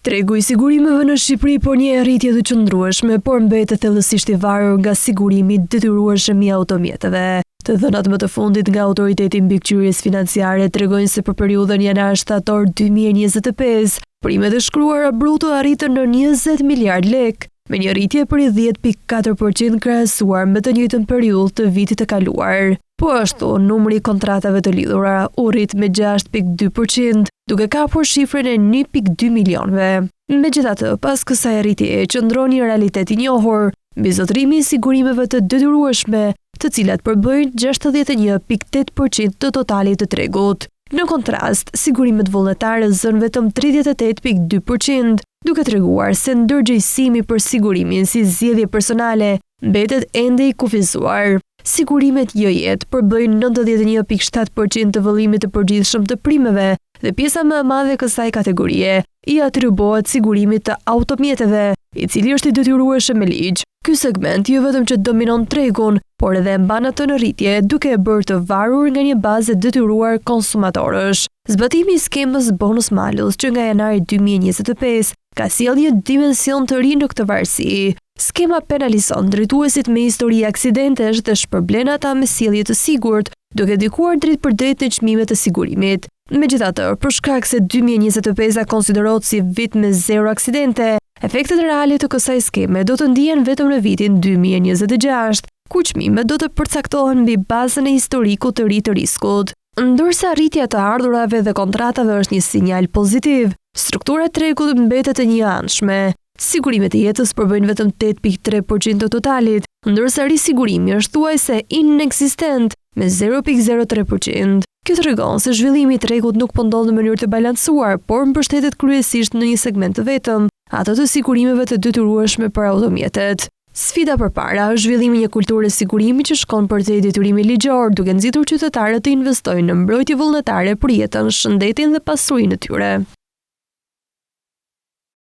Tregu i sigurimeve në Shqipëri po një arritje të qëndrueshme, por mbetet thellësisht i varur nga sigurimi detyrueshëm i automjeteve. Të dhënat më të fundit nga Autoriteti Mbikëqyrjes Financiare tregojnë se për periudhën janar-shtator 2025, primet e shkruara bruto arritën në 20 miliard lek, me një rritje për 10.4% krahasuar me të njëjtën periudhë të vitit të kaluar. Po ashtu, numri i kontratave të lidhura u rrit me 6.2%, duke kapur shifrën e 1.2 milionëve. Megjithatë, pas kësaj rritjeje qëndron një realitet i njohur, mbi zotrimi i sigurimeve të detyrueshme, të cilat përbëjnë 61.8% të totalit të tregut. Në kontrast, sigurimet vullnetare zën vetëm 38.2%, duke treguar se ndërgjegjësimi për sigurimin si zgjedhje personale mbetet ende i kufizuar. Sigurimet jo-jetë përbëjnë 91.7% të vëllimit të përgjithshëm të primeve dhe pjesa më e madhe e kësaj kategorie i atribuohet sigurimit të automjeteve, i cili është i detyrueshëm me ligj. Ky segment jo vetëm që dominon tregun, por edhe mban atë në rritje, duke e bërë të varur nga një bazë e detyruar konsumatorësh. Zbatimi i skemës bonus malus që nga janari 2025 ka sjellë një dimension të ri në këtë varësi. Skema penalizon drejtuesit me histori aksidentesh dhe shpërblen ata me sjellje të sigurt, duke ndikuar drejt për drejt në çmimet e sigurimit. Megjithatë, për shkak se 2025 konsiderohet si vit me zero aksidente, efektet reale të kësaj skeme do të ndihen vetëm në vitin 2026, ku çmimet do të përcaktohen mbi bazën e historikut të ri të riskut. Ndërsa rritja të ardhurave dhe kontratave është një sinjal pozitiv, struktura e tregut mbetet e njëanshme. Sigurimet e jetës përbëjnë vetëm 8.3% të totalit, ndërsa risigurimi është thuajse inekzistent me 0.03%. Kjo tregon se zhvillimi i tregut nuk po ndodh në mënyrë të balancuar, por mbështetet kryesisht në një segment të vetëm, atë të sigurimeve të detyrueshme për automjetet. Sfida përpara është zhvillimi i një kulture sigurimi që shkon përtej detyrimit ligjor, duke nxitur qytetarët të investojnë në mbrojtje vullnetare për jetën, shëndetin dhe pasurinë e tyre.